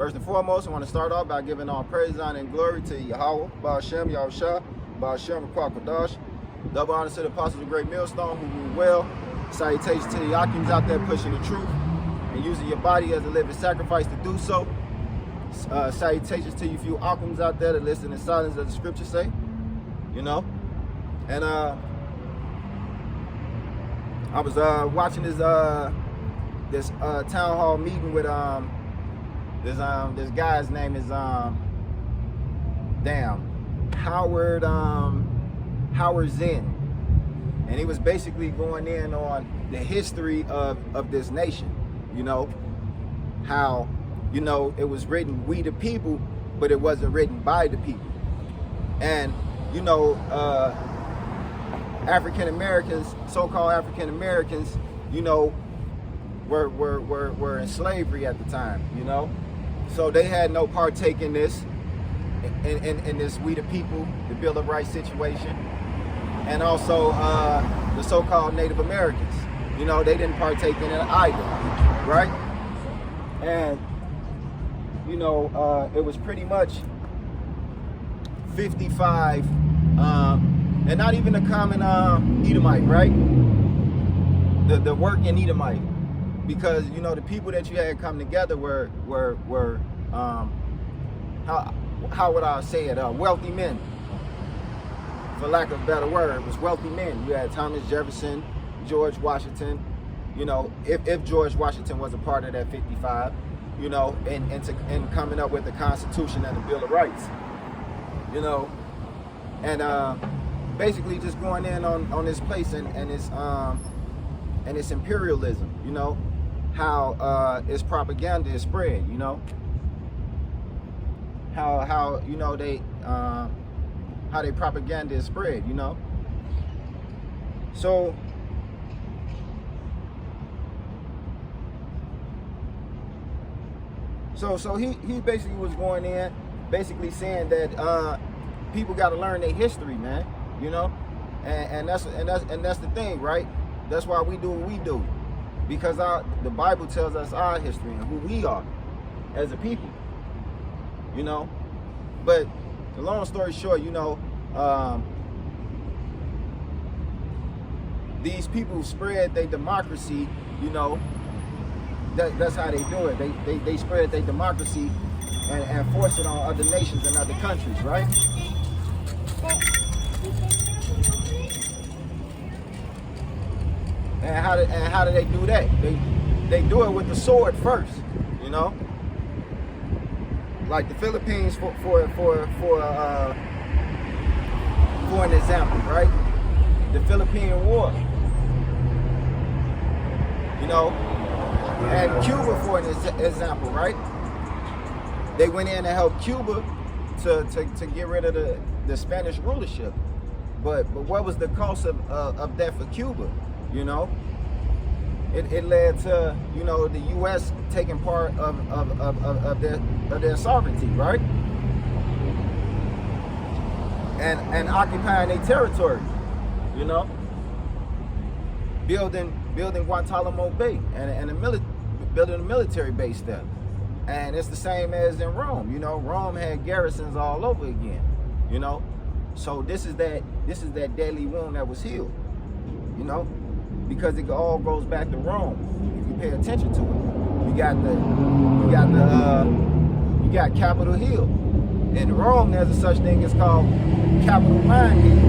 First and foremost, I want to start off by giving all praise, honor, and glory to Yahweh, Ba'ashem, Yahushua, Ba'ashem, Kwakadash. Double honor to the apostles of Great Millstone who rule well. Salutations to the Yakims out there pushing the truth and using your body as a living sacrifice to do so. Salutations to you few Akims out there that listen in silence as the scriptures say. You know? And I was watching this town hall meeting with this guy's name is Howard Zinn, and he was basically going in on the history of this nation. You know, how, you know, it was written we the people, but it wasn't written by the people. And you know, African Americans, so-called African Americans, you know, were in slavery at the time, you know, so they had no partake in this, in this we the people, the Bill of Rights situation, and also the so-called Native Americans, you know, they didn't partake in it either, right? And you know, it was pretty much 55, and not even the common Edomite, right? The working Edomite. Because, you know, the people that you had come together were how would I say it, wealthy men, for lack of a better word. It was wealthy men. You had Thomas Jefferson, George Washington, you know, if George Washington was a part of that 55, you know, and coming up with the Constitution and the Bill of Rights, you know, and basically just going in on this place and its imperialism, you know, how its propaganda is spread, you know, how you know how they propaganda is spread, you know. So he basically was going in, basically saying that people got to learn their history, man, you know, and that's the thing, right? That's why we do what we do, because the Bible tells us our history and who we are as a people, you know. But the long story short, you know, these people spread their democracy, you know. That's how they do it. They spread their democracy and force it on other nations and other countries, right? And how do they do that? They do it with the sword first, you know. Like the Philippines for an example, right? The Philippine War, you know, and Cuba for an example, right? They went in and helped Cuba to get rid of the Spanish rulership, but what was the cost of that for Cuba? You know, it led to, you know, the U.S. taking part of their sovereignty, right? And occupying their territory, you know, building Guantanamo Bay and building a military base there. And it's the same as in Rome, you know. Rome had garrisons all over again, you know. So this is that deadly wound that was healed, you know, because it all goes back to Rome. If you pay attention to it, you got Capitol Hill. In Rome, there's a such thing as called Capitol Mine Hill.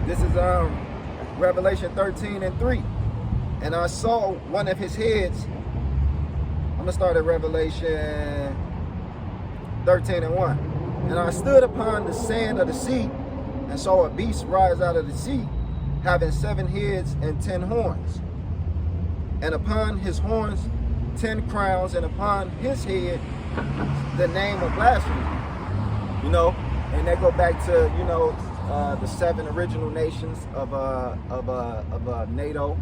This is Revelation 13:3. And I saw one of his heads. I'm gonna start at Revelation 13:1. And I stood upon the sand of the sea and saw a beast rise out of the sea, having 7 heads and 10 horns. And upon his horns 10 crowns, and upon his head the name of blasphemy. You know, and they go back to, you know, the 7 original nations of NATO,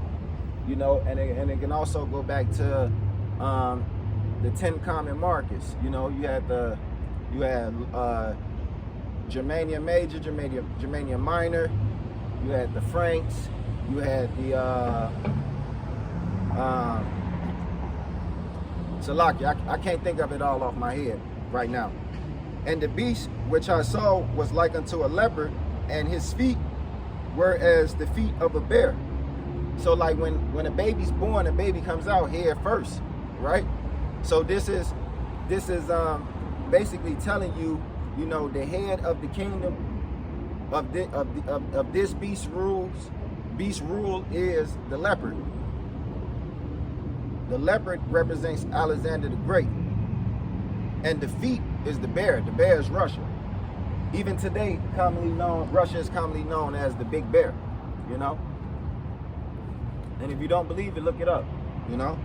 you know, and it can also go back to the 10 common markets. You know, you had the You had Germania Major, Germania Minor. You had the Franks. You had the Salakia. I can't think of it all off my head right now. And the beast which I saw was like unto a leopard, and his feet were as the feet of a bear. So like when a baby's born, a baby comes out head first, right? So this is basically telling you, you know, the head of the kingdom of this beast rule is the leopard. The leopard represents Alexander the Great, and the feet is the bear. The bear is Russia. Even today, Russia is commonly known as the Big Bear. You know. And if you don't believe it, look it up. You know.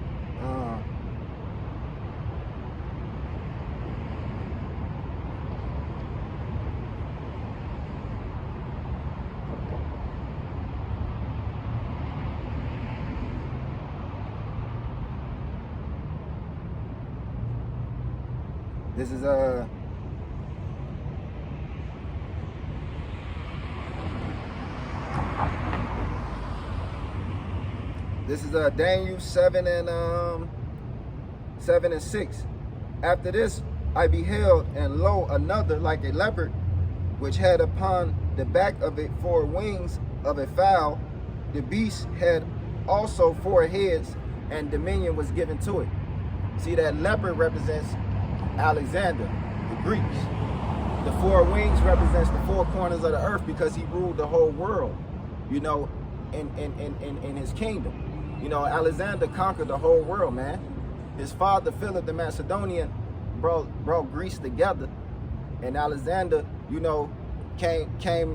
This is Daniel 7 and 6. After this I beheld, and lo, another like a leopard, which had upon the back of it 4 wings of a fowl. The beast had also 4 heads, and dominion was given to it. See, that leopard represents Alexander, the Greeks. The 4 wings represents the 4 corners of the earth, because he ruled the whole world, you know, in his kingdom. You know, Alexander conquered the whole world, man. His father, Philip the Macedonian, brought Greece together, and Alexander, you know, came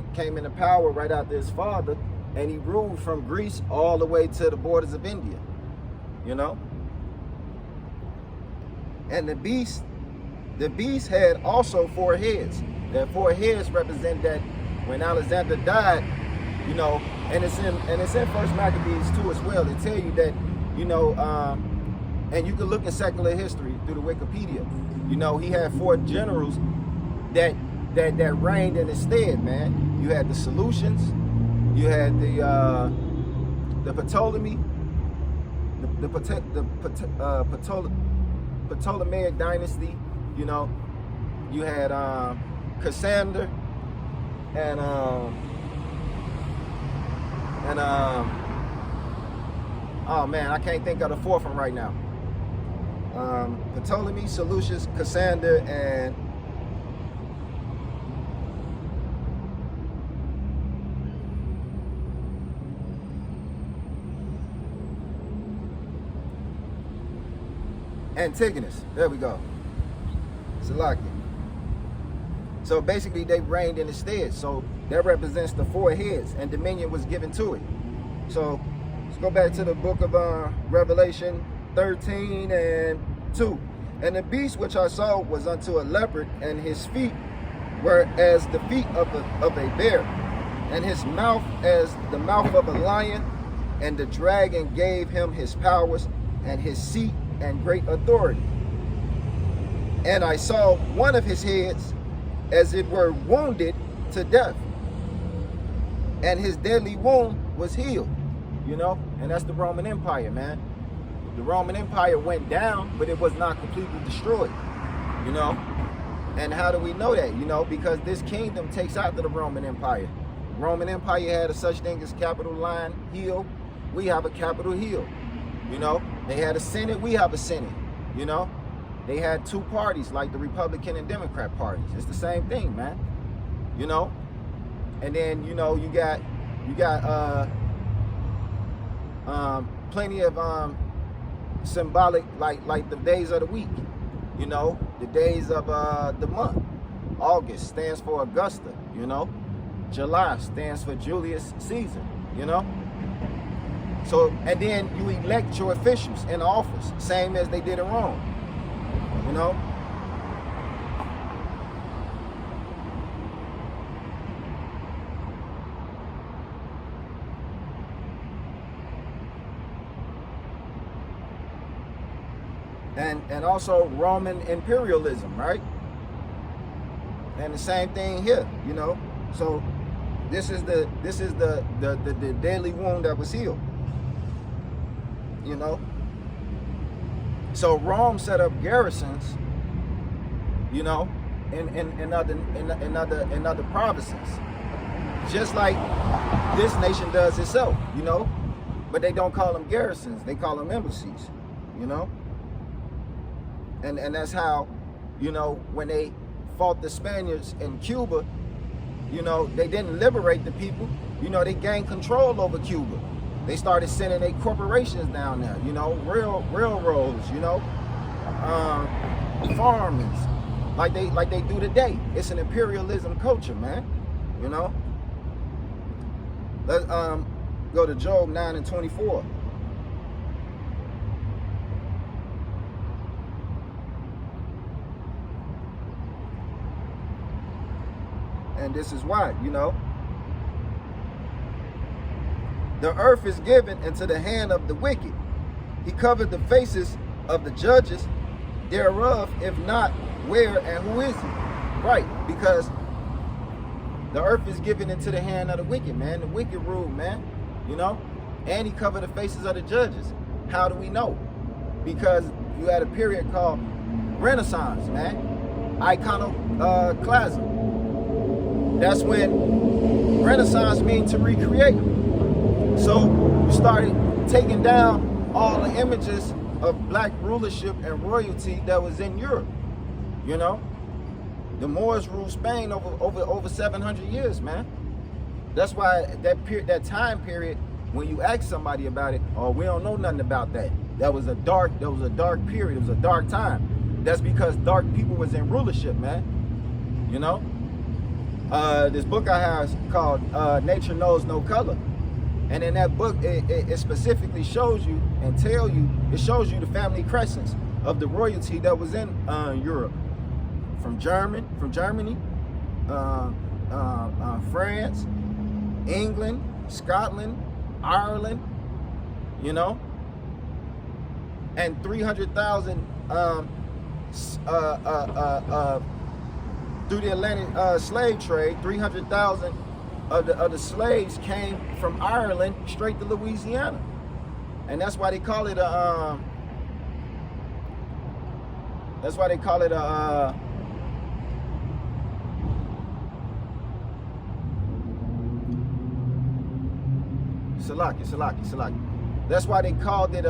into power right after his father, and he ruled from Greece all the way to the borders of India, you know. And the beast had also 4 heads. That 4 heads represent that when Alexander died, you know, and it's in 1 Maccabees 2 as well. They tell you that, you know, and you can look at secular history through the Wikipedia. You know, he had 4 generals that reigned in his stead, man. You had the Seleucians, you had the Ptolemy, the Ptolemaic dynasty. You know, you had Cassander and oh man, I can't think of the 4th one right now. Ptolemy, Seleucus, Cassander, and Antigonus. There we go. Salakia. So basically they reigned in his stead. So that represents the 4 heads, and dominion was given to it. So let's go back to the book of Revelation 13 and 2. And the beast which I saw was unto a leopard, and his feet were as the feet of a bear, and his mouth as the mouth of a lion. And the dragon gave him his powers and his seat and great authority. And I saw one of his heads as it were wounded to death, and his deadly wound was healed. You know, and that's the Roman Empire, man. The Roman Empire went down, but it was not completely destroyed. You know, and how do we know that? You know, because this kingdom takes after the Roman Empire. The Roman Empire had a such thing as Capitoline Hill. We have a Capitol Hill. You know, they had a Senate. We have a Senate. You know. They had 2 parties, like the Republican and Democrat parties. It's the same thing, man. You know? And then, you know, you got plenty of symbolic, like the days of the week. You know, the days of the month. August stands for Augusta, you know? July stands for Julius Caesar, you know? So, and then you elect your officials in office, same as they did in Rome. You know? And also Roman imperialism, right? And the same thing here, you know. So this is the daily wound that was healed, you know. So Rome set up garrisons, you know, in other provinces, just like this nation does itself, you know. But they don't call them garrisons; they call them embassies, you know. And that's how, you know, when they fought the Spaniards in Cuba, you know, they didn't liberate the people. You know, they gained control over Cuba. They started sending their corporations down there, you know, railroads, you know, farmers, like they do today. It's an imperialism culture, man, you know. Let's go to Job 9:24. And this is why, you know. The earth is given into the hand of the wicked. He covered the faces of the judges thereof, if not, where and who is he? Right, because the earth is given into the hand of the wicked, man. The wicked rule, man, you know. And he covered the faces of the judges. How do we know? Because you had a period called Renaissance, man. Iconoclasm. That's when Renaissance means to recreate. So you started taking down all the images of black rulership and royalty that was in Europe. You know, the Moors ruled Spain over 700 years, man. That's why that time period, when you ask somebody about it, oh, we don't know nothing about that. That was a dark period. It was a dark time. That's because dark people was in rulership, man. You know. This book I have is called Nature Knows No Color. And in that book, it specifically shows you and it shows you the family crescents of the royalty that was in Europe. From Germany, France, England, Scotland, Ireland, you know, and 300,000 through the Atlantic slave trade. 300,000 of the slaves came from Ireland straight to Louisiana, and that's why they call it a. Salaki. That's why they called it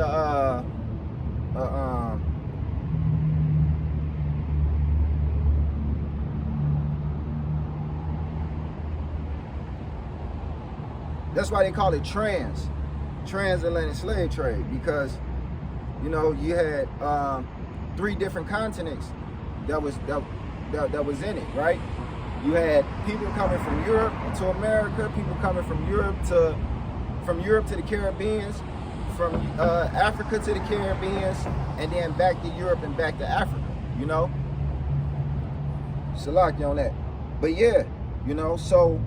that's why they call it transatlantic slave trade, because, you know, you had 3 different continents that was in it, right? You had people coming from Europe to America, people coming from Europe to the Caribbeans, from Africa to the Caribbeans, and then back to Europe and back to Africa, you know? Salaki on that. But yeah, you know, so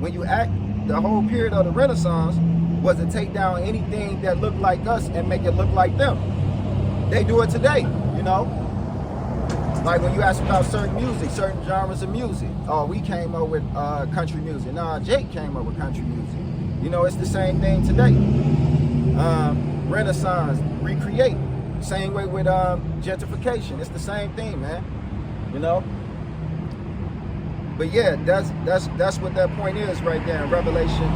when you act, the whole period of the Renaissance was to take down anything that looked like us and make it look like them. They do it today, you know? Like when you ask about certain music, certain genres of music. Oh, we came up with country music. Nah, Jake came up with country music. You know, it's the same thing today. Renaissance, recreate. Same way with gentrification. It's the same thing, man. You know? But yeah, that's what that point is right there in Revelation.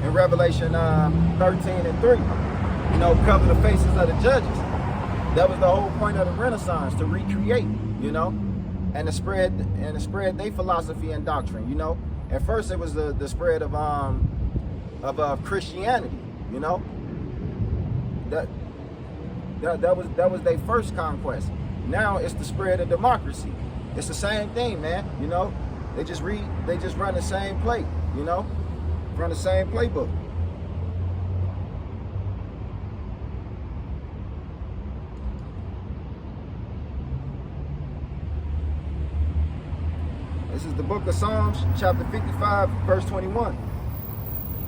In Revelation 13:3, you know, cover the faces of the judges. That was the whole point of the Renaissance, to recreate, you know, and to spread their philosophy and doctrine. You know, at first it was the spread of Christianity. You know, that was their first conquest. Now it's the spread of democracy. It's the same thing, man. You know, they just run the same play. You know, run the same playbook. This is the book of Psalms, chapter 55, verse 21.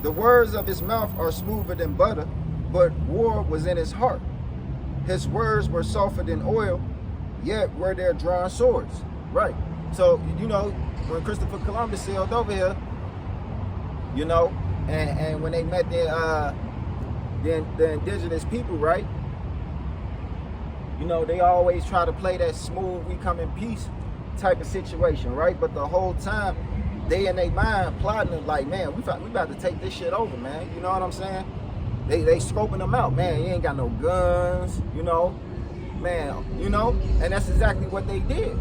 The words of his mouth are smoother than butter, but war was in his heart. His words were softer than oil, yet were there drawn swords. Right. So, you know, when Christopher Columbus sailed over here, you know, and when they met the indigenous people, right? You know, they always try to play that smooth, we come in peace type of situation, right? But the whole time, they in their mind plotting like, man, we about to take this shit over, man. You know what I'm saying? They scoping them out, man. You ain't got no guns, you know, man, you know, and that's exactly what they did.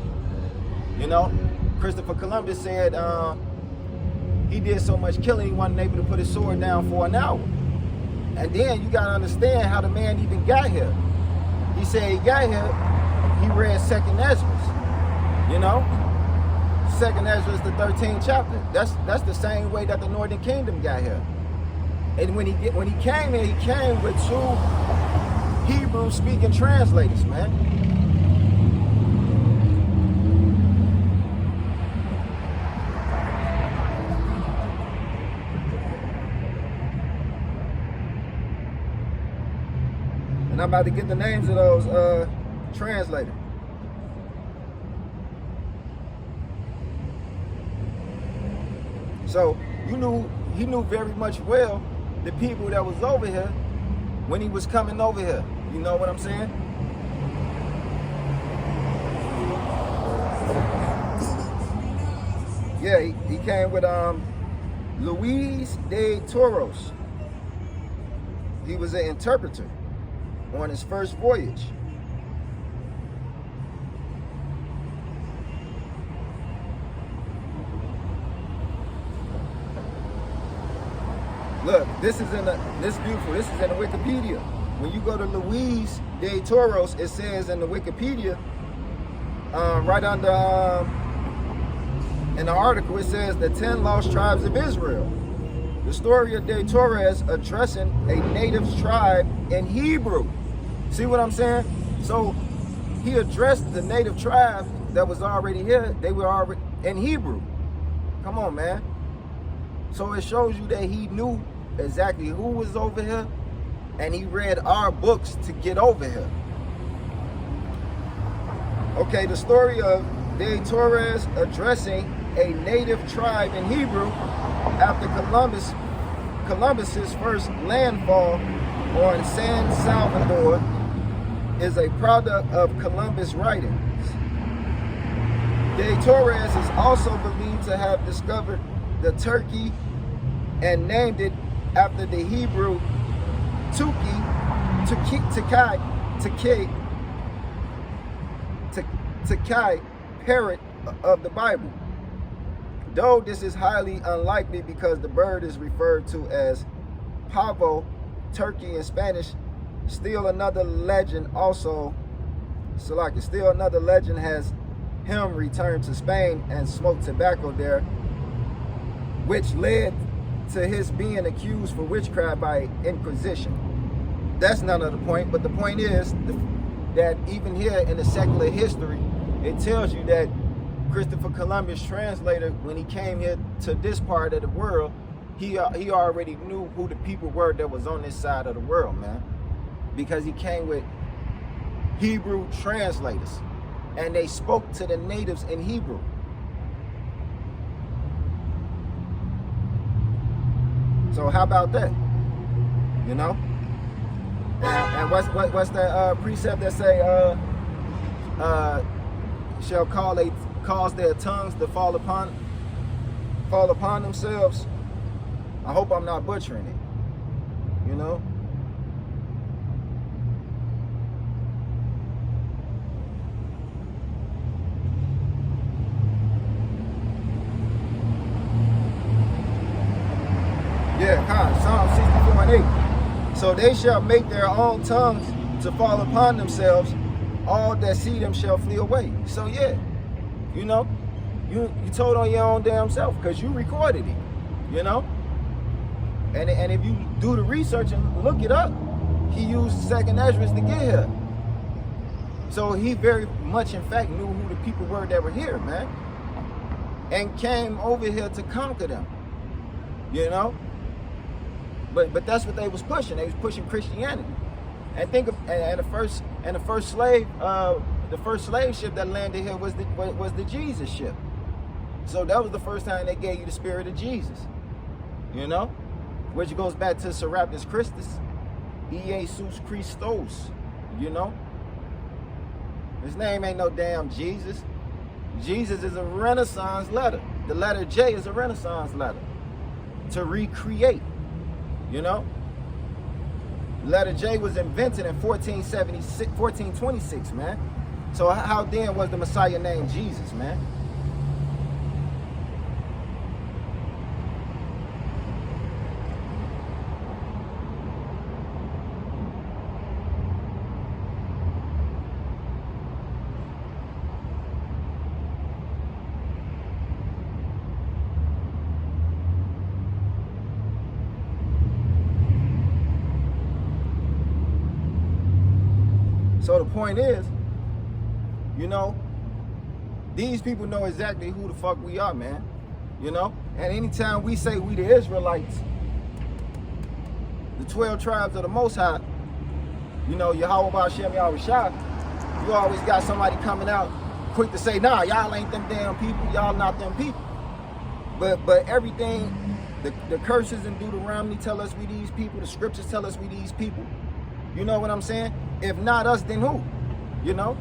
You know, Christopher Columbus said he did so much killing he wasn't able to put his sword down for an hour. And then you gotta understand how the man even got here. He said he got here, he read 2nd Esdras, you know? 2nd Esdras, the 13th chapter. That's the same way that the Northern Kingdom got here. And when he came here, he came with 2 Hebrew-speaking translators, man. And I'm about to get the names of those translators. So he knew very much well the people that was over here when he was coming over here. You know what I'm saying? Yeah, he came with Luis de Toros. He was an interpreter on his first voyage. Look, this is beautiful. This is in the Wikipedia. When you go to Luis de Toros, it says in the Wikipedia, right under in the article, it says the 10 lost tribes of Israel. The story of de Torres addressing a native tribe in Hebrew. See what I'm saying? So he addressed the native tribe that was already here. They were already in Hebrew. Come on, man. So it shows you that he knew exactly who was over here, and he read our books to get over here. Okay, the story of de Torres addressing a native tribe in Hebrew after Columbus's first landfall on San Salvador is a product of Columbus' writings. De Torres is also believed to have discovered the Turkey and named it after the Hebrew Takai parrot of the Bible. Though this is highly unlikely because the bird is referred to as pavo, turkey in Spanish, still another legend has him return to Spain and smoke tobacco there, which led to his being accused for witchcraft by Inquisition. That's none of the point, but the point is that even here in the secular history, it tells you that Christopher Columbus translator, when he came here to this part of the world, he already knew who the people were that was on this side of the world, man. Because he came with Hebrew translators, and they spoke to the natives in Hebrew. So how about that? You know? And what's that precept that say shall cause their tongues to fall upon themselves? I hope I'm not butchering it. You know? Yeah, Psalm 64:8. So they shall make their own tongues to fall upon themselves. All that see them shall flee away. So yeah, you know, you told on your own damn self because you recorded it, you know. And if you do the research and look it up, he used 2nd Esdras to get here. So he very much, in fact, knew who the people were that were here, man, and came over here to conquer them, you know. But that's what they was pushing. They was pushing Christianity. And think of and the And the first slave ship that landed here was the Jesus ship. So that was the first time they gave you the spirit of Jesus, you know, which goes back to Serapis Christus, Jesus Christos, you know. His name ain't no damn Jesus. Jesus is a Renaissance letter. The letter J is a Renaissance letter to recreate, you know. Letter J was invented in 1426, man. So how then was the Messiah named Jesus, man? So the point is, you know, these people know exactly who the fuck we are, man. You know? And anytime we say we the Israelites, the 12 tribes of the Most High, you know, Yahweh Ba'Shem Yahushua, you always got somebody coming out quick to say, nah, y'all ain't them damn people, y'all not them people. But everything, the curses in Deuteronomy tell us we these people, the scriptures tell us we these people. You know what I'm saying? If not us, then who? You know?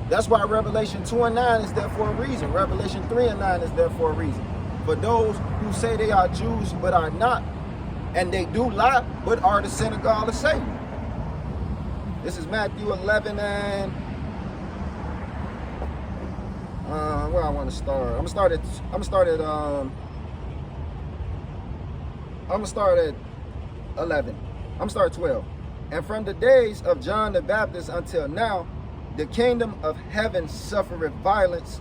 That's why Revelation 2 and 9 is there for a reason. Revelation 3 and 9 is there for a reason. For those who say they are Jews but are not, and they do lie but are the synagogue of Satan. This is Matthew 11 and where I want to start. I'm gonna start at 11. I'm gonna start at 12. And from the days of John the Baptist until now, the kingdom of heaven suffereth violence,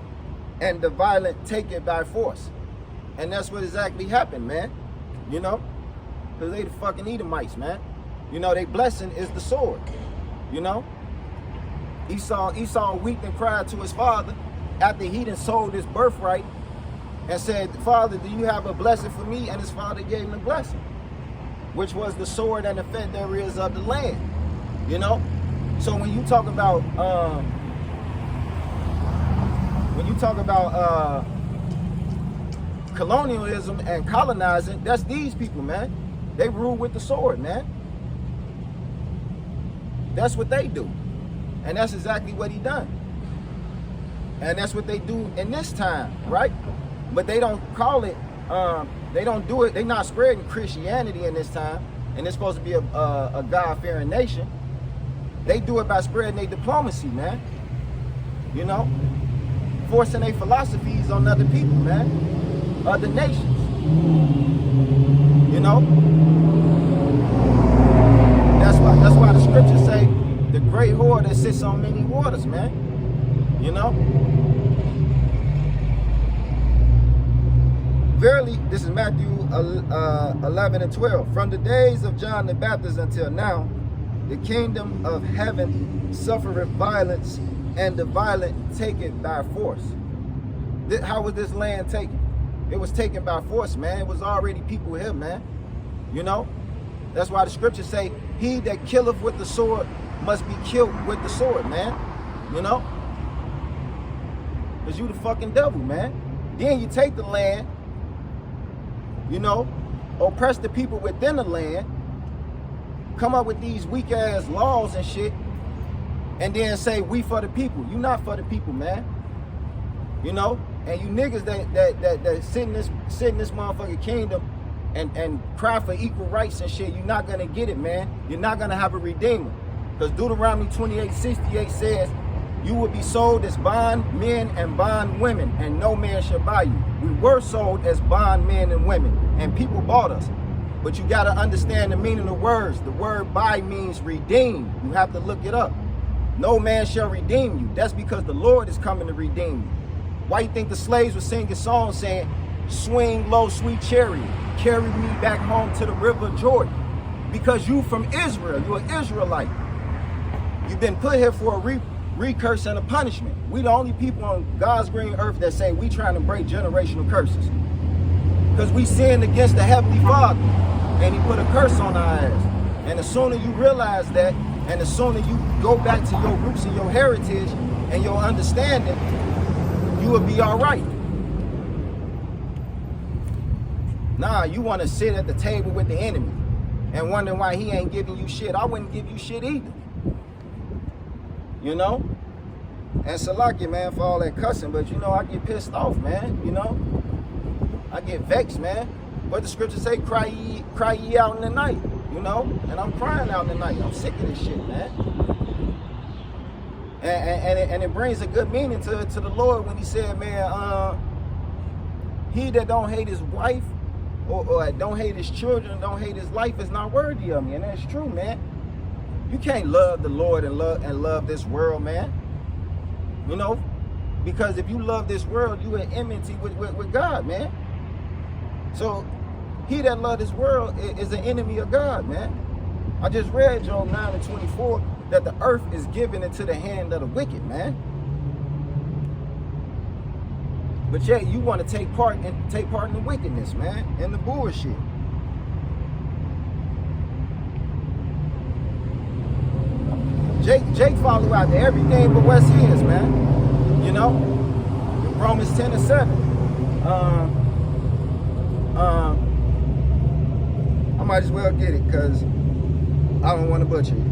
and the violent take it by force. And that's what exactly happened, man. You know? Because they the fucking Edomites, man. You know, their blessing is the sword. You know? Esau wept and cried to his father after he done sold his birthright and said, Father, do you have a blessing for me? And his father gave him a blessing, which was the sword and the fat there is of the land, you know? So when you talk about colonialism and colonizing, that's these people, man. They rule with the sword, man. That's what they do. And that's exactly what he done. And that's what they do in this time, right? But they don't call it, they don't do it, they're not spreading Christianity in this time, and it's supposed to be a God-fearing nation. They do it by spreading their diplomacy, man. You know? Forcing their philosophies on other people, man. Other nations. You know? That's why the scriptures say the great whore that sits on many waters, man. You know? Verily, this is Matthew 11 and 12. From the days of John the Baptist until now, the kingdom of heaven suffereth violence, and the violent take it by force. How was this land taken? It was taken by force, man. It was already people here, man. You know? That's why the scriptures say, he that killeth with the sword must be killed with the sword, man. You know? Because you the fucking devil, man. Then you take the land, you know, oppress the people within the land, come up with these weak ass laws and shit, and then say we for the people. You not for the people, man. You know, and you niggas that sit in this motherfucking kingdom and cry for equal rights and shit, you're not gonna get it, man. You're not gonna have a redeemer. Because Deuteronomy 28:68 says, you will be sold as bond men and bond women, and no man shall buy you. We were sold as bond men and women, and people bought us. But you got to understand the meaning of words. The word buy means redeem. You have to look it up. No man shall redeem you. That's because the Lord is coming to redeem you. Why you think the slaves were singing songs saying, swing low, sweet chariot, carry me back home to the river Jordan? Because you from Israel, you're an Israelite. You've been put here for a recurse and a punishment. We the only people on God's green earth that say we trying to break generational curses. Because we sinned against the Heavenly Father, and he put a curse on our ass. And the sooner you realize that, And the sooner you go back to your roots and your heritage and your understanding, you will be all right. Nah, you want to sit at the table with the enemy and wondering why he ain't giving you shit. I wouldn't give you shit either. You know? And Salaki, man, for all that cussing, but you know, I get pissed off, man. You know? I get vexed, man. What the scriptures say, cry ye out in the night, you know? And I'm crying out in the night. I'm sick of this shit, man. And it brings a good meaning to the Lord when he said, man, he that don't hate his wife or don't hate his children, don't hate his life is not worthy of me. And that's true, man. You can't love the Lord and love this world, man. You know? Because if you love this world, you are in enmity with God, man. So he that love this world is an enemy of God, man. I just read Job 9:24 that the earth is given into the hand of the wicked, man. But yet you want to take part in the wickedness, man, and the bullshit. Jake follow after everything but what's his, man. You know? Romans 10:7. I might as well get it because I don't want to butcher it.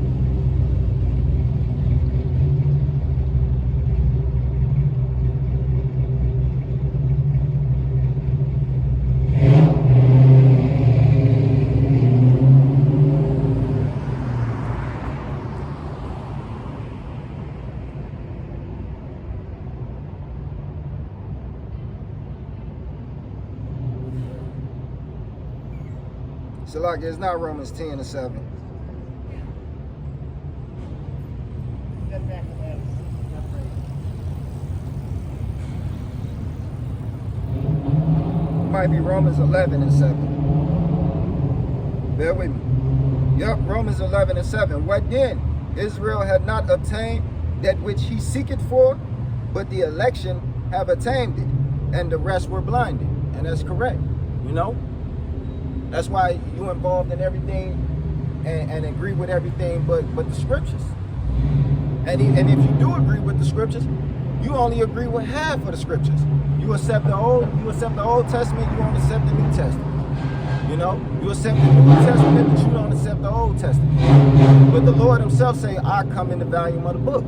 So like it's not Romans 10:7. It might be Romans 11:7. Bear with me. Yep, Romans 11:7. What then? Israel had not obtained that which he seeketh for, but the election have attained it, and the rest were blinded. And that's correct, you know? That's why you involved in everything and agree with everything but the scriptures. And if you do agree with the scriptures, you only agree with half of the scriptures. You accept the Old Testament, you don't accept the New Testament. You know, you accept the New Testament, but you don't accept the Old Testament. But the Lord himself say, I come in the volume of the book.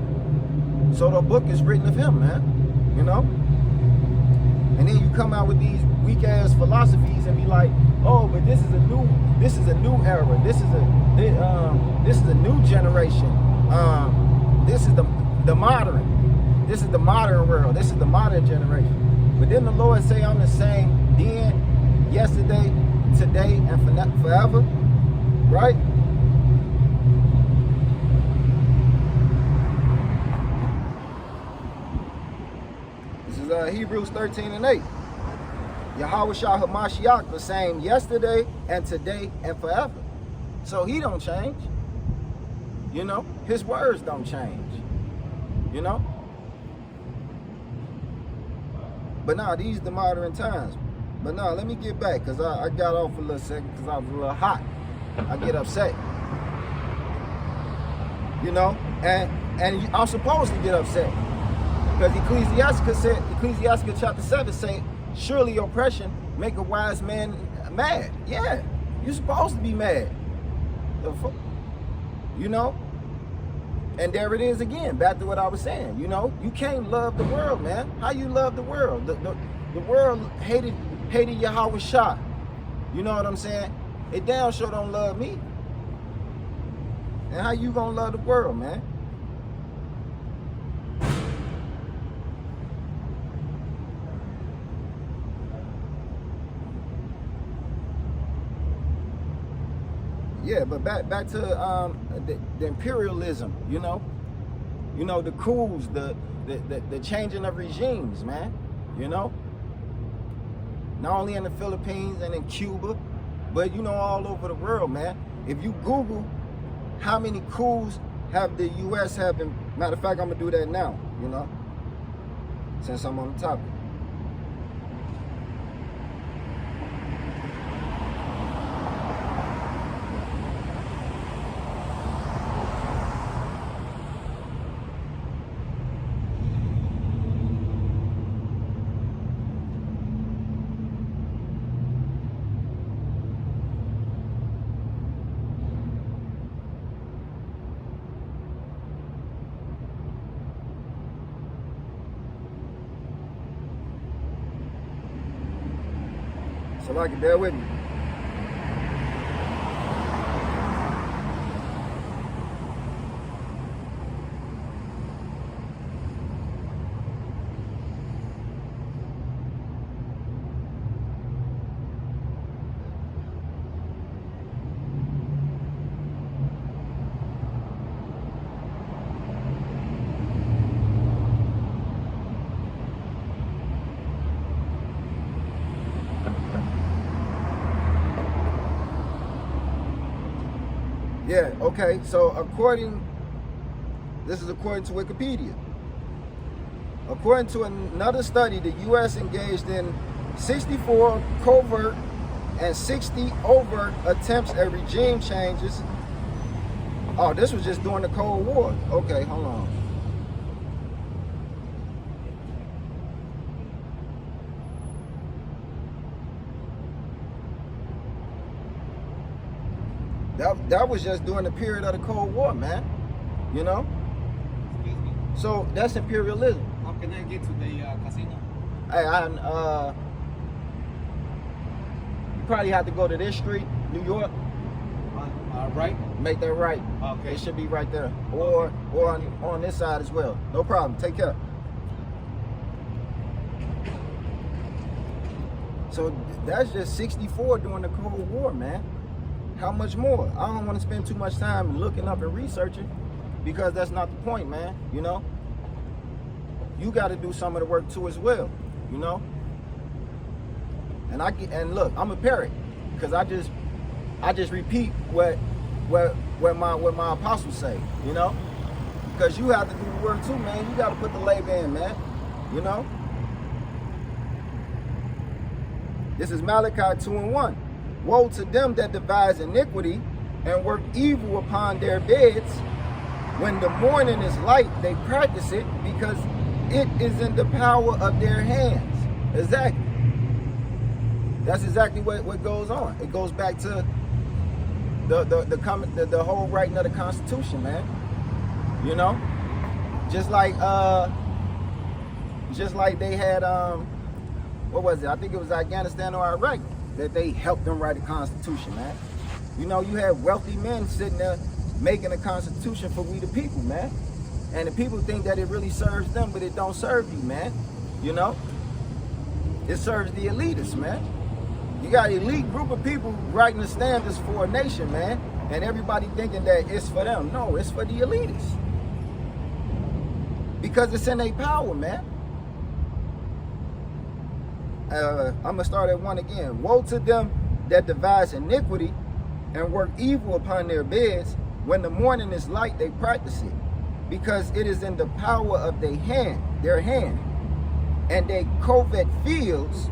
So the book is written of him, man. You know? And then you come out with these weak ass philosophies and be like, oh, but this is a new era. This is a new generation. This is the modern. This is the modern world. This is the modern generation. But then the Lord say, I'm the same then, yesterday, today, and forever. Right? This is Hebrews 13:8. Yahweh Shah HaMashiach the same yesterday and today and forever. So he don't change. You know, his words don't change. You know? But now these the modern times. But now let me get back because I got off a little second because I was a little hot. I get upset. You know? And I'm supposed to get upset. Because Ecclesiastes chapter 7 say, surely oppression make a wise man mad. Yeah, you're supposed to be mad. You know? And there it is again, back to what I was saying. You know, you can't love the world, man. How you love the world? The world hated Yahweh Shah. You know what I'm saying? It damn sure don't love me. And how you gonna love the world, man? Yeah, but back to the imperialism, you know, the coups, the changing of regimes, man, you know, not only in the Philippines and in Cuba, but you know all over the world, man. If you Google how many coups have the U.S. having, matter of fact, I'm gonna do that now, you know, since I'm on the topic. So like, bear with me. Yeah, okay, so this is according to Wikipedia. According to another study, the U.S. engaged in 64 covert and 60 overt attempts at regime changes. Oh, this was just during the Cold War. Okay, hold on. That was just during the period of the Cold War, man. You know? Excuse me. So that's imperialism. How can I get to the casino? Hey, you probably have to go to this street, New York. Right? Make that right. Okay. It should be right there. Or on this side as well. No problem. Take care. So that's just 64 during the Cold War, man. How much more? I don't want to spend too much time looking up and researching, because that's not the point, man. You know? You got to do some of the work too as well, you know? And look, I'm a parrot, because I just repeat what my apostles say, you know? Because you have to do the work too, man. You got to put the labor in, man. You know? This is Malachi 2:1. Woe to them that devise iniquity and work evil upon their beds. When the morning is light, they practice it, because it is in the power of their hands. Exactly. That's exactly what goes on. It goes back to the whole writing of the Constitution, man. You know, just like they had what was it? I think it was Afghanistan or Iraq that they helped them write a Constitution, man. You know, you have wealthy men sitting there making a Constitution for we the people, man. And the people think that it really serves them, but it don't serve you, man. You know, it serves the elitists, man. You got an elite group of people writing the standards for a nation, man, and everybody thinking that it's for them. No, it's for the elitists, because it's in their power, man. I'm gonna start at 1 again. Woe to them that devise iniquity and work evil upon their beds. When the morning is light, they practice it, because it is in the power of their hand, and they covet fields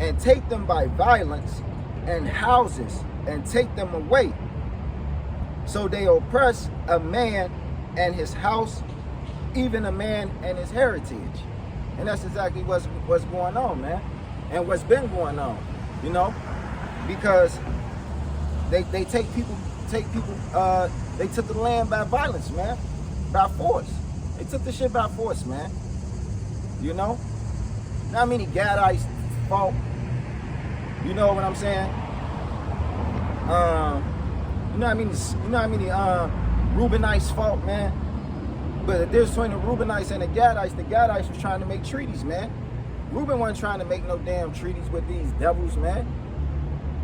and take them by violence, and houses and take them away. So they oppress a man and his house, even a man and his heritage. And that's exactly what's going on, man, and what's been going on, you know, because they take people, they took the land by violence, man, by force. They took the shit by force, man. You know, not many Gadites fought. You know what I'm saying? You know how many Reubenites fought, man. But the difference between the Reubenites and the Gadites was trying to make treaties, man. Reuben wasn't trying to make no damn treaties with these devils, man.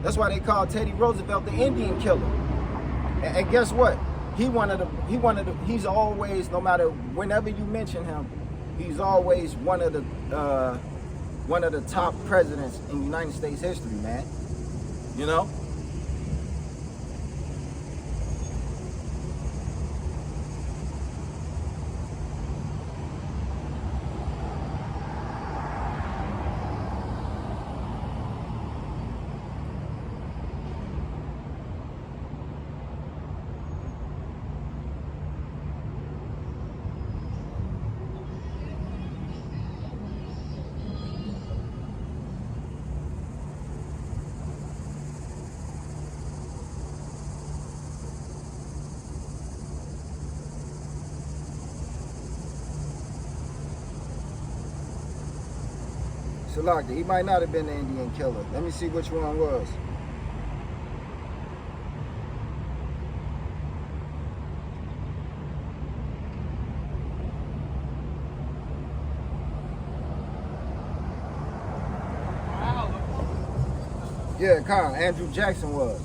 That's why they called Teddy Roosevelt the Indian killer. And guess what? He's always, no matter whenever you mention him, he's always one of the top presidents in United States history, man. You know? Salaka. He might not have been the Indian killer. Let me see which one was. Yeah, Khan. Andrew Jackson was.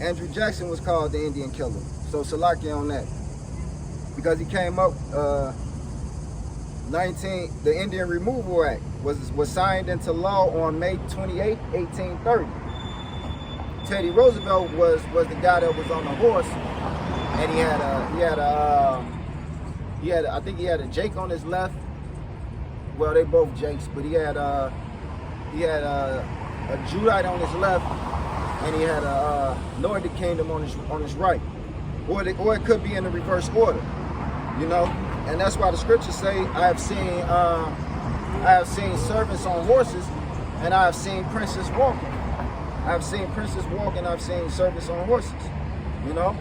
Andrew Jackson was called the Indian killer. So Salaki on that. Because he came up, the Indian Removal Act was signed into law on May 28, 1830. Teddy Roosevelt was the guy that was on the horse, and I think he had a Jake on his left. Well, they both Jakes, but he had a Judite on his left, and he had a Northern Kingdom on his right, or it could be in the reverse order, you know. And that's why the scriptures say, I have seen servants on horses, and I have seen princes walking. I have seen princes walking. I've seen servants on horses, you know.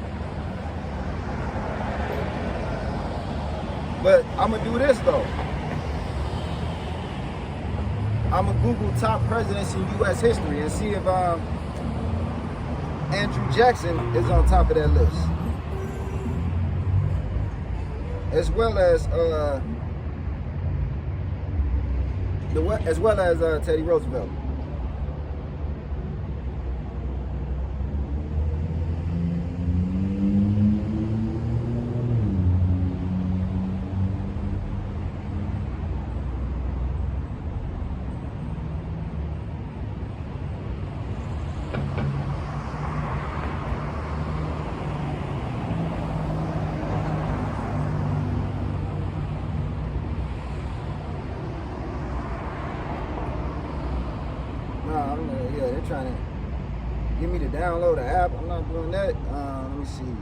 But I'm gonna do this though. I'm gonna Google top presidents in U.S. history and see if Andrew Jackson is on top of that list, as well as Teddy Roosevelt. Yeah, they're trying to get me to download the app. I'm not doing that. Let me see.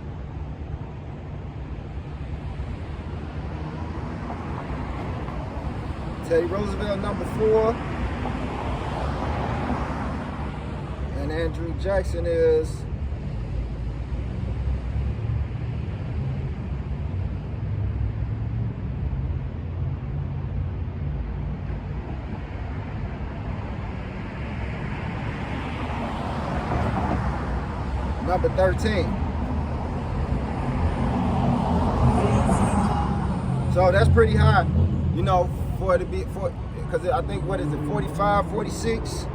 Teddy Roosevelt, number 4. And Andrew Jackson is number 13. So that's pretty high, you know, for it to be, because I think, what is it, 45, 46?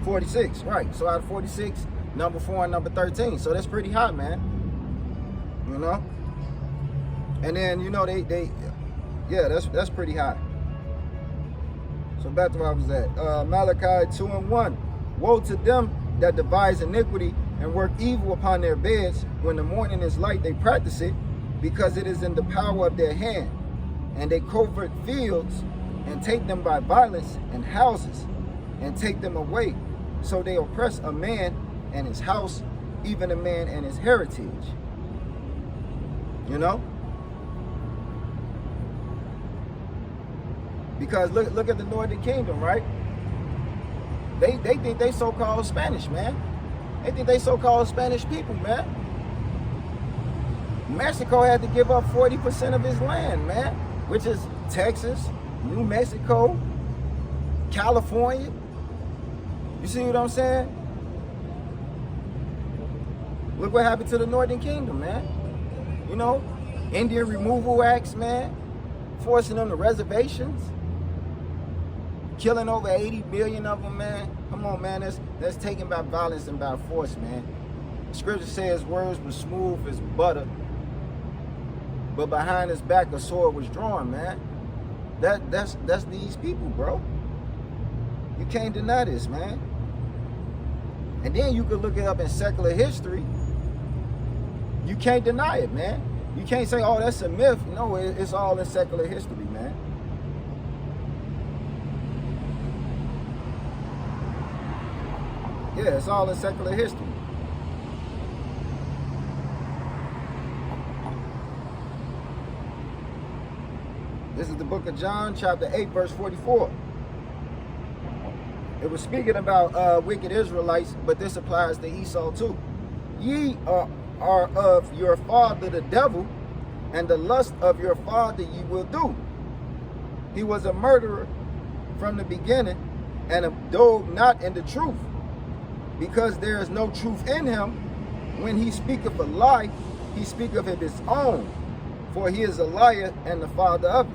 '46, right. So out of 46, number 4 and number 13. So that's pretty high, man. You know? And then, you know, yeah, that's pretty high. So back to where I was at. Malachi 2:1. Woe to them that devise iniquity and work evil upon their beds. When the morning is light, they practice it, because it is in the power of their hand. And they covert fields and take them by violence, and houses, and take them away. So they oppress a man and his house, even a man and his heritage. You know? Because look at the Northern Kingdom, right? They think they so-called Spanish, man. They think they so-called Spanish people, man. Mexico had to give up 40% of its land, man, which is Texas, New Mexico, California. You see what I'm saying? Look what happened to the Northern Kingdom, man. You know, Indian Removal Acts, man, forcing them to reservations, killing over 80 billion of them, man. Come on, man, that's taken by violence and by force, man. Scripture says words were smooth as butter, but behind his back a sword was drawn, man. That's these people, bro. You can't deny this, man. And then you could look it up in secular history. You can't deny it, man. You can't say, oh, that's a myth. No, it's all in secular history, man. Yeah, it's all in secular history. This is the book of John, chapter 8, verse 44. It was speaking about wicked Israelites, but this applies to Esau too. Ye are of your father the devil, and the lust of your father ye will do. He was a murderer from the beginning, and abode not in the truth, because there is no truth in him. When he speaketh a lie, he speaketh of his own, for he is a liar and the father of it.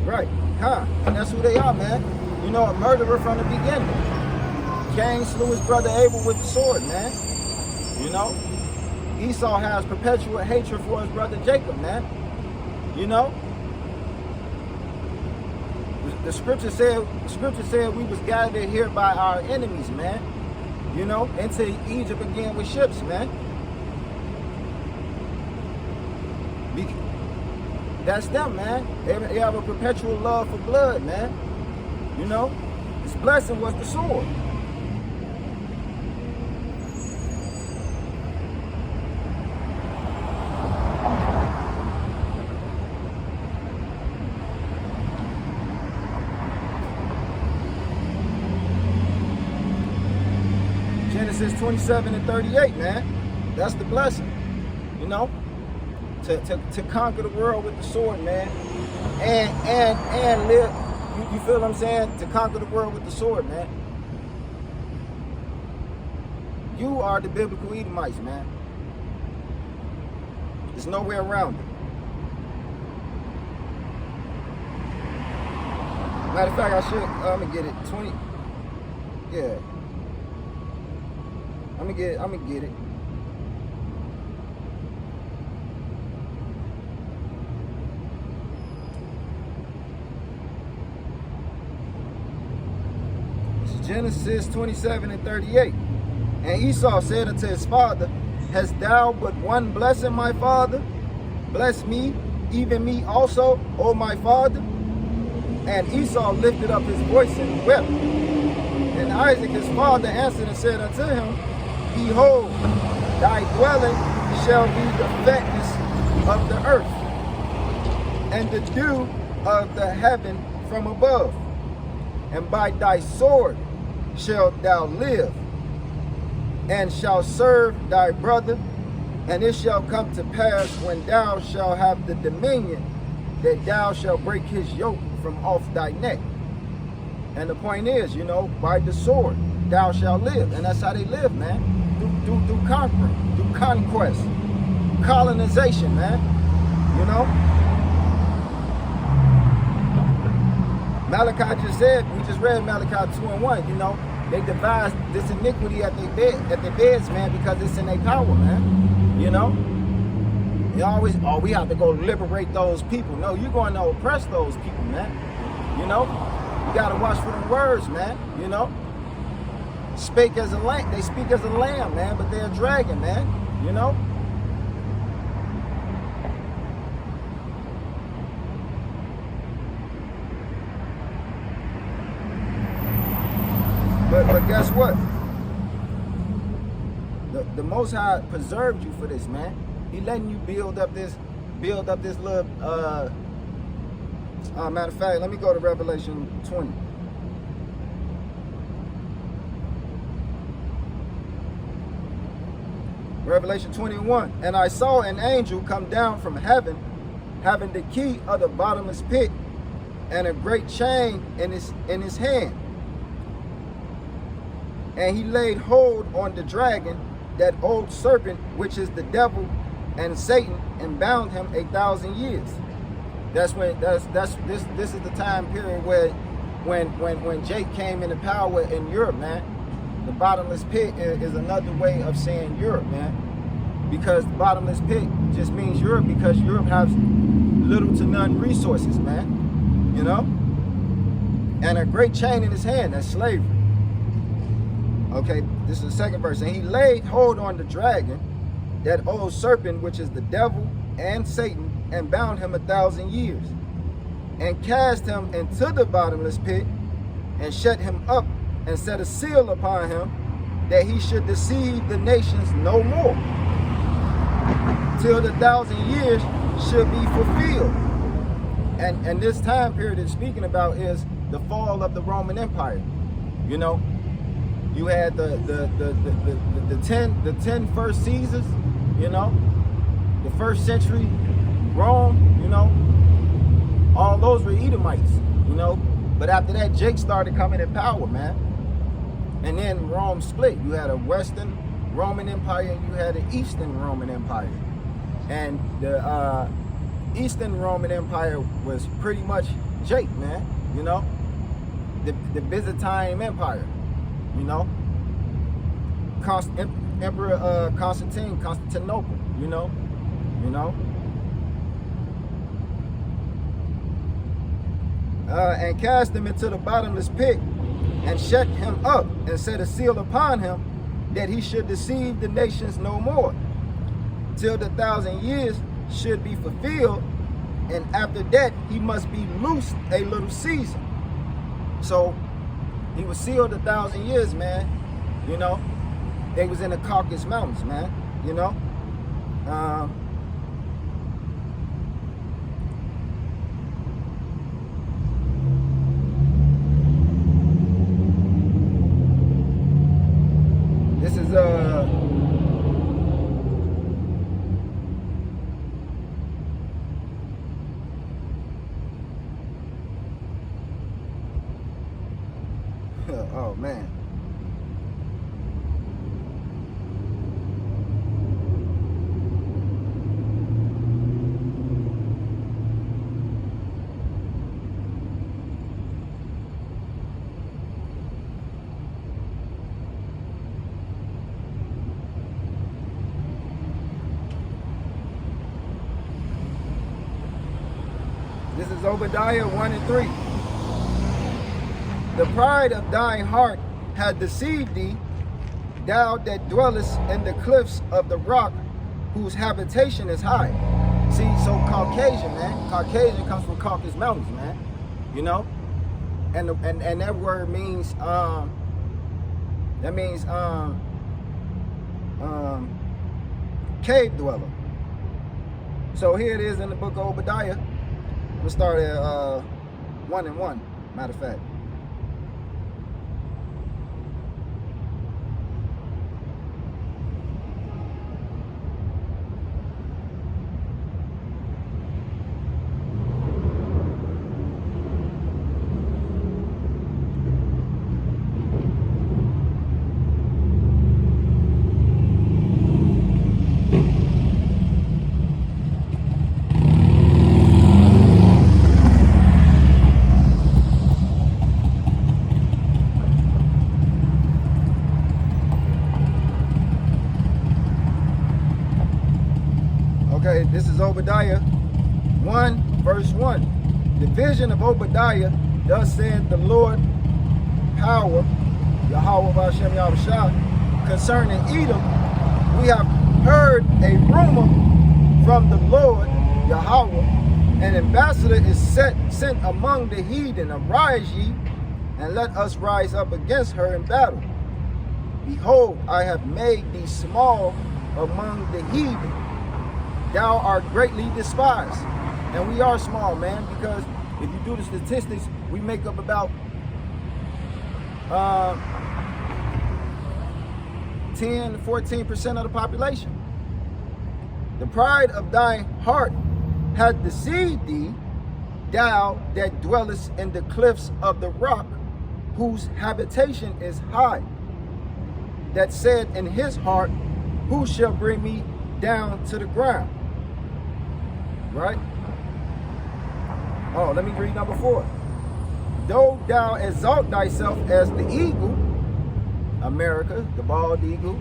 Right, and that's who they are, man. You know, a murderer from the beginning. Cain slew his brother Abel with the sword, man. You know, Esau has perpetual hatred for his brother Jacob, man. You know, the scripture said we was gathered here by our enemies, man. You know, into Egypt again with ships, man. That's them, man. They have a perpetual love for blood, man. You know, his blessing was the sword. Genesis 27:38, man. That's the blessing, you know. To conquer the world with the sword, man, and live. You feel what I'm saying? To conquer the world with the sword, man. You are the biblical Edomites, man. There's no way around it. Matter of fact, I should. I'm gonna get it. 20. Yeah. I'm gonna get it. Genesis 27:38. And Esau said unto his father, hast thou but one blessing, my father? Bless me, even me also, O my father. And Esau lifted up his voice and wept. And Isaac his father answered and said unto him, behold, thy dwelling shall be the fatness of the earth, and the dew of the heaven from above. And by thy sword shalt thou live, and shalt serve thy brother. And it shall come to pass, when thou shalt have the dominion, that thou shalt break his yoke from off thy neck. And the point is, you know, by the sword thou shalt live. And that's how they live, man. Through conquering, through conquest, colonization, man. You know, Malachi just said, we just read Malachi 2:1, you know, they devised this iniquity at their beds, man, because it's in their power, man. You know? You always, we have to go liberate those people. No, you're going to oppress those people, man. You know? You gotta watch for the words, man. You know? Speak as a lamb, they speak as a lamb, man, but they're a dragon, man. You know? But guess what? The Most High preserved you for this, man. He letting you build up this little. Matter of fact, let me go to Revelation 20. Revelation 21. And I saw an angel come down from heaven, having the key of the bottomless pit, and a great chain in his hand. And he laid hold on the dragon, that old serpent, which is the devil and Satan, and bound him 1,000 years. This is the time period where when Jake came into power in Europe, man. The bottomless pit is another way of saying Europe, man. Because the bottomless pit just means Europe, because Europe has little to none resources, man. You know? And a great chain in his hand, that's slavery. Okay, this is the second verse. And he laid hold on the dragon, that old serpent, which is the devil and Satan, and bound him 1,000 years, and cast him into the bottomless pit, and shut him up, and set a seal upon him, that he should deceive the nations no more, till the 1,000 years should be fulfilled. And this time period it's speaking about is the fall of the Roman Empire. You know, you had the 10 first Caesars, you know, the first century Rome, you know, all those were Edomites, you know. But after that, Jake started coming in power, man. And then Rome split. You had a Western Roman Empire and you had an Eastern Roman Empire. And the Eastern Roman Empire was pretty much Jake, man, you know. The Byzantine Empire, you know. Emperor Constantinople, you know. And cast him into the bottomless pit and shut him up and set a seal upon him that he should deceive the nations no more till the 1,000 years should be fulfilled, and after that he must be loosed a little season. So he was sealed 1,000 years, man. You know, they was in the Caucasus Mountains, man. You know, this is oh man. This is Obadiah 1 and 3. The pride of thine heart hath deceived thee, thou that dwellest in the cliffs of the rock, whose habitation is high. See, so Caucasian, man. Caucasian comes from Caucasus Mountains, man. You know, and that word means cave dweller. So here it is in the book of Obadiah. We'll start at 1 and 1, matter of fact. Okay, this is Obadiah 1, verse 1. The vision of Obadiah, thus said the Lord power, Yahweh Hashem Yahushua, concerning Edom. We have heard a rumor from the Lord Yahweh. An ambassador is sent among the heathen. Arise ye, and let us rise up against her in battle. Behold, I have made thee small among the heathen. Thou art greatly despised. And we are small, man, because if you do the statistics, we make up about 10 to 14% of the population. The pride of thine heart hath deceived thee, thou that dwellest in the cliffs of the rock, whose habitation is high, that said in his heart, who shall bring me down to the ground? Right? Oh, let me read number 4. Though thou exalt thyself as the eagle, America, the bald eagle,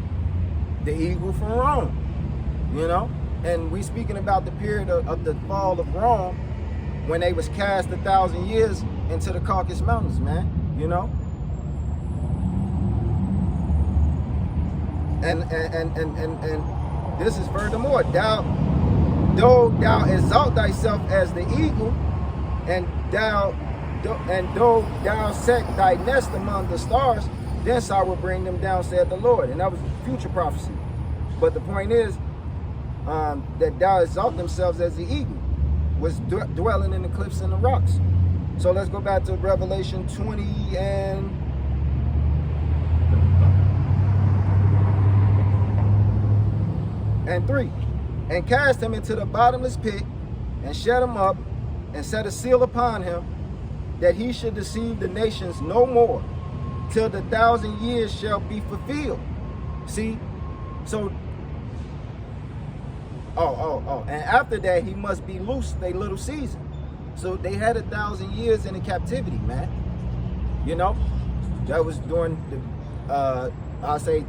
the eagle from Rome, you know? And we speaking about the period of the fall of Rome, when they was cast 1,000 years into the Caucasus Mountains, man, you know? And this is furthermore, though thou exalt thyself as the eagle, and though thou set thy nest among the stars, thence I will bring them down, said the Lord. And that was future prophecy. But the point is that thou exalt themselves as the eagle, was dwelling in the cliffs and the rocks. So let's go back to Revelation 20 and and 3. And cast him into the bottomless pit, and shut him up, and set a seal upon him, that he should deceive the nations no more, till the 1,000 years shall be fulfilled. See? So, and after that, he must be loosed a little season. So they had 1,000 years in the captivity, man. You know? That was during the, I'll say,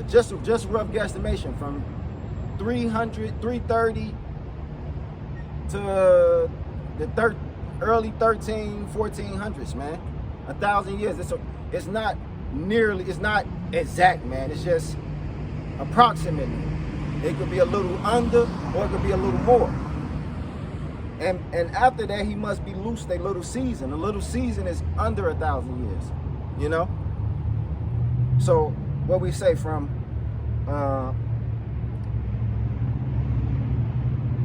just rough guesstimation, from 330 to the early 1400s, man. 1,000 years. It's not exact, man. It's just approximately. It could be a little under, or it could be a little more. And after that, he must be loosed a little season. A little season is under 1,000 years. You know. So what we say from,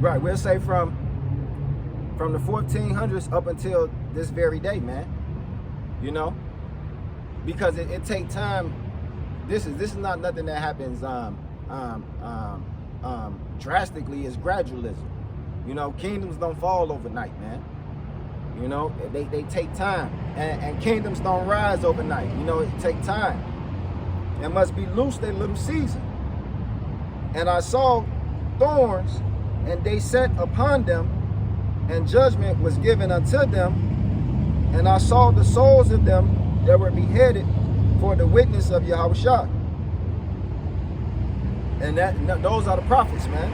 right? We'll say from the 1400s up until this very day, man. You know, because it take time. This is not nothing that happens drastically. It's gradualism. You know, kingdoms don't fall overnight, man. You know, they take time, and kingdoms don't rise overnight. You know, it take time. It must be loosed a little season. And I saw thorns, and they set upon them, and judgment was given unto them. And I saw the souls of them that were beheaded for the witness of Yahushua. And those are the prophets, man.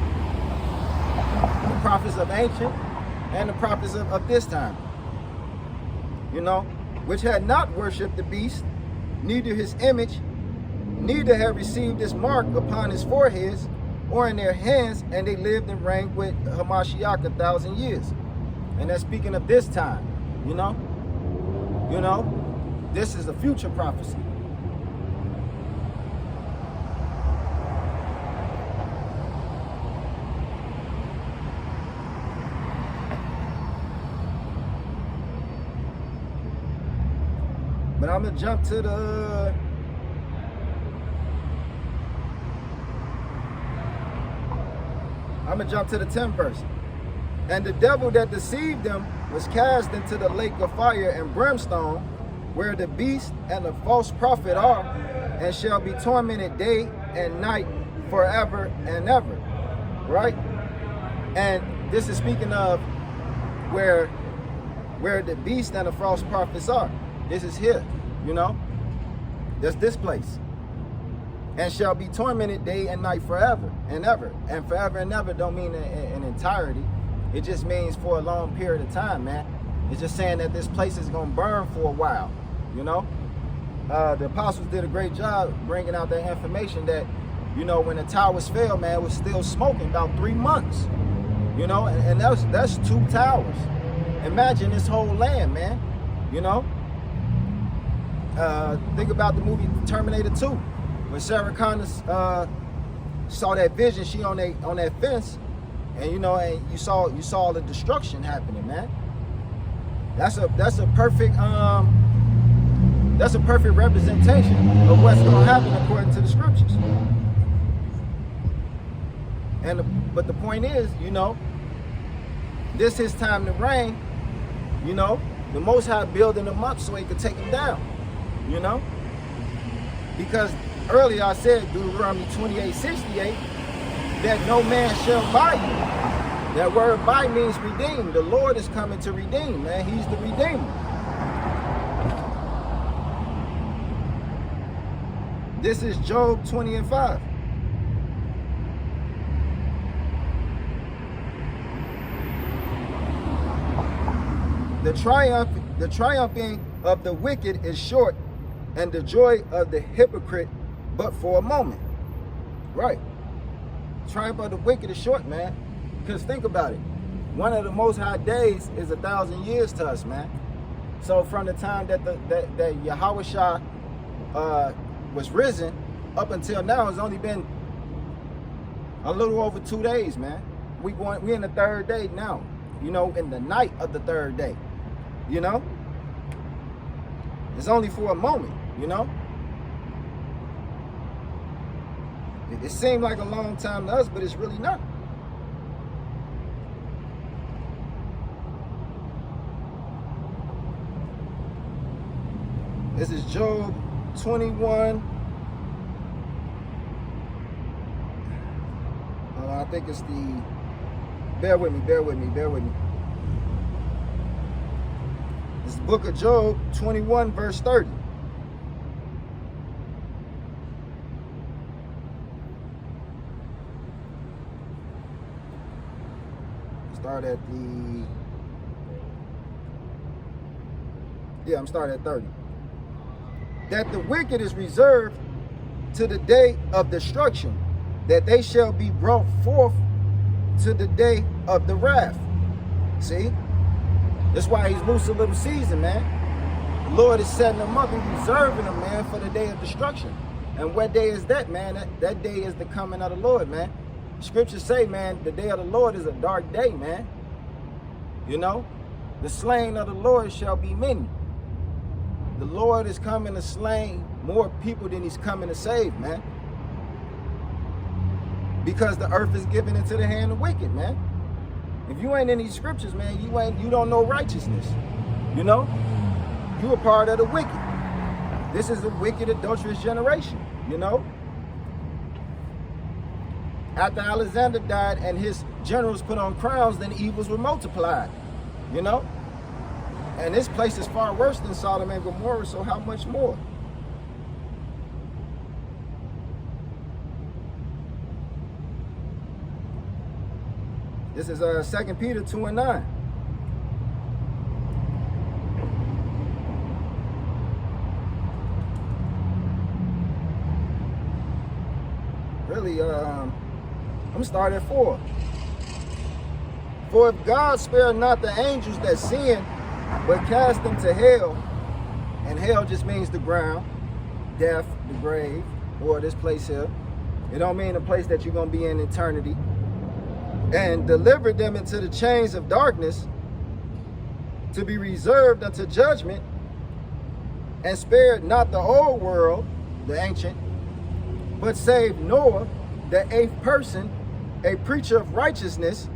The prophets of ancient and the prophets of this time. You know, which had not worshipped the beast, neither his image, neither had received his mark upon his foreheads or in their hands, and they lived and reigned with Hamashiach 1,000 years. And that's speaking of this time, you know. You know, this is a future prophecy. But I'm gonna jump to the I'm gonna jump to the 10th verse. And the devil that deceived them was cast into the lake of fire and brimstone, where the beast and the false prophet are, and shall be tormented day and night forever and ever. Right? And this is speaking of where the beast and the false prophets are. This is here, you know? That's this place. And shall be tormented day and night forever and ever. And forever and ever don't mean in entirety. It just means for a long period of time, man. It's just saying that this place is going to burn for a while, you know? The apostles did a great job bringing out that information that, you know, when the towers fell, man, it was still smoking about 3 months, you know? And that's 2 towers. Imagine this whole land, man, you know? Think about the movie Terminator 2. When Sarah Connor saw that vision, she on that fence, and you know, and you saw the destruction happening, man. That's a perfect representation of what's going to happen according to the scriptures. But the point is, you know, this is time to reign. You know, the Most High building them up so he could take them down. You know, because earlier I said Deuteronomy 28:68 that no man shall buy you. That word buy means redeem. The Lord is coming to redeem, man. He's the redeemer. This is Job 20:5. The triumphing of the wicked is short, and the joy of the hypocrite but for a moment. Right. Triumph of the wicked is short, man. Because think about it. One of the most high days is 1,000 years to us, man. So from the time that Yahushua was risen up until now, it's only been a little over 2 days, man. We in the 3rd day now. You know, in the night of the 3rd day. You know? It's only for a moment, you know? It seemed like a long time to us, but it's really not. This is Job 21. I think it's the, bear with me. It's the book of Job 21 verse 30. Start at the, I'm starting at 30. That the wicked is reserved to the day of destruction, that they shall be brought forth to the day of the wrath. See? That's why he's loose a little season, man. The Lord is setting them up and reserving them, man, for the day of destruction. And what day is that, man? That day is the coming of the Lord, man. Scriptures say, man, the day of the Lord is a dark day, man. You know? The slain of the Lord shall be many. The Lord is coming to slay more people than he's coming to save, man. Because the earth is given into the hand of the wicked, man. If you ain't in these scriptures, man, you don't know righteousness. You know? You a part of the wicked. This is a wicked, adulterous generation, you know? After Alexander died and his generals put on crowns, then evils were multiplied, you know? And this place is far worse than Sodom and Gomorrah, so how much more? This is 2 Peter 2 and 9. Really, I'm gonna start at 4. For if God spared not the angels that sinned, but cast them to hell, and hell just means the ground, death, the grave, or this place here. It don't mean a place that you're gonna be in eternity. And delivered them into the chains of darkness to be reserved unto judgment, and spared not the old world, the ancient, but saved Noah, the 8th person, a preacher of righteousness,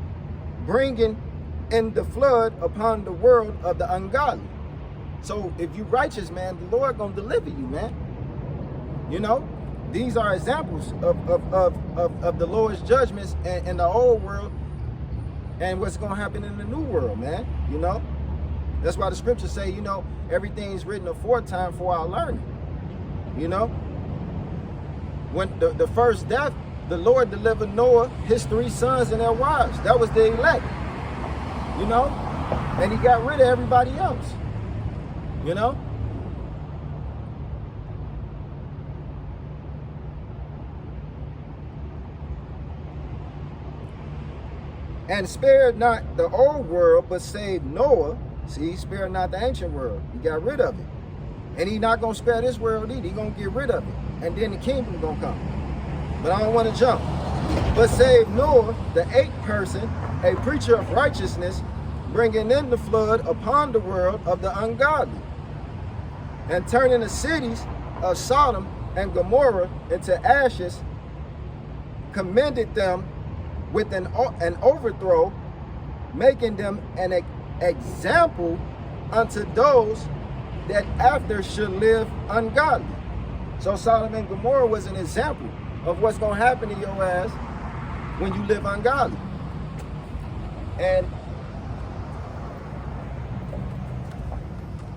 bringing in the flood upon the world of the ungodly. So if you righteous, man, the Lord gonna deliver you, man. You know? These are examples of the Lord's judgments in the old world and what's going to happen in the new world, man. You know, that's why the scriptures say, you know, everything's written aforetime for our learning. You know, when the first death, the Lord delivered Noah, his 3 sons and their wives. That was the elect, you know, and he got rid of everybody else, you know. And spared not the old world, but saved Noah. See, he spared not the ancient world. He got rid of it. And he's not going to spare this world either. He's going to get rid of it. And then the kingdom going to come. But I don't want to jump. But saved Noah, the 8th person, a preacher of righteousness, bringing in the flood upon the world of the ungodly, and turning the cities of Sodom and Gomorrah into ashes, commended them with an overthrow, making them an example unto those that after should live ungodly. So Sodom and Gomorrah was an example of what's going to happen to your ass when you live ungodly. And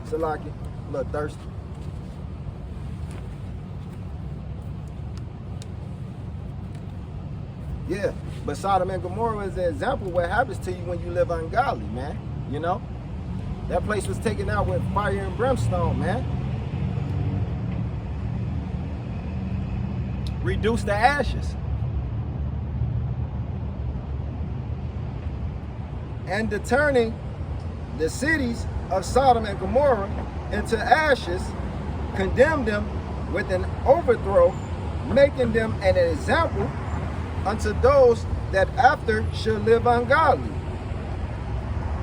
Salaki, a little thirsty. Yeah, but Sodom and Gomorrah is an example of what happens to you when you live ungodly, man. You know? That place was taken out with fire and brimstone, man. Reduced to ashes. And to turning the cities of Sodom and Gomorrah into ashes, condemned them with an overthrow, making them an example unto those that after shall live ungodly,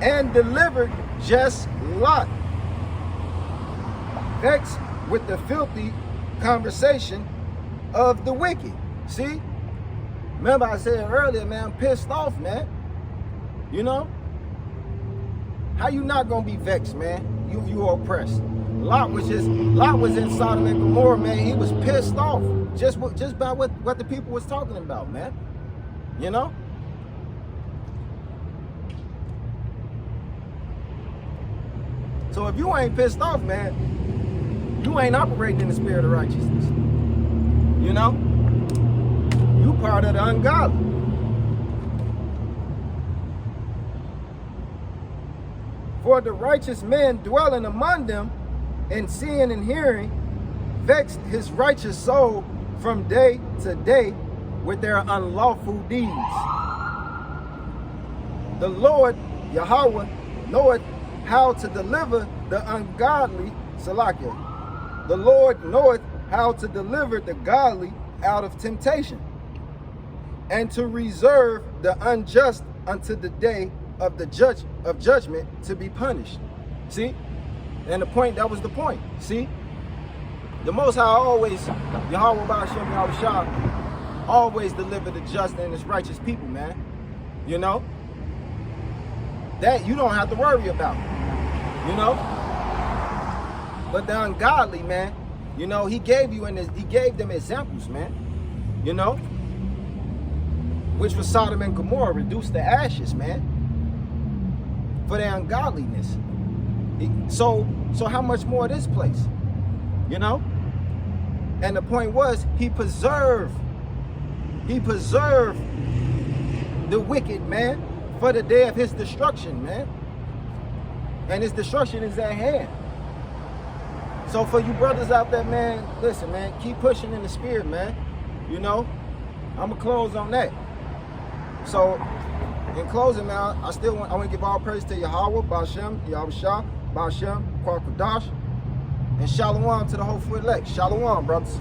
and delivered just Lot, vexed with the filthy conversation of the wicked. See? Remember I said earlier, man, I'm pissed off, man. You know? How you not gonna be vexed, man? You oppressed. Lot was in Sodom and Gomorrah, man. He was pissed off just by what the people was talking about, man. You know? So if you ain't pissed off, man, you ain't operating in the spirit of righteousness. You know? You part of the ungodly. For the righteous men dwelling among them, and seeing and hearing, vexed his righteous soul from day to day with their unlawful deeds. The Lord, Yahweh, knoweth how to deliver the ungodly, Salakia. The Lord knoweth how to deliver the godly out of temptation, and to reserve the unjust unto the day of the judgment to be punished. See? And that was the point. See? The Most High always, Yahweh Ba'ashem Yahushua, always deliver the just and his righteous people, man. You know? That you don't have to worry about. You know? But the ungodly, man, you know, he gave them examples, man. You know? Which was Sodom and Gomorrah, reduced to ashes, man. For their ungodliness. So how much more this place? You know? And the point was, he preserved the wicked, man, for the day of his destruction, man. And his destruction is at hand. So for you brothers out there, man, listen, man, keep pushing in the spirit, man. You know? I'm gonna close on that. So in closing, man, I want to give all praise to Yahweh, Ba'ashem, Yahushua, Ba'ashem, Kwakadash, and Shalom to the whole elect. Shalom, brothers.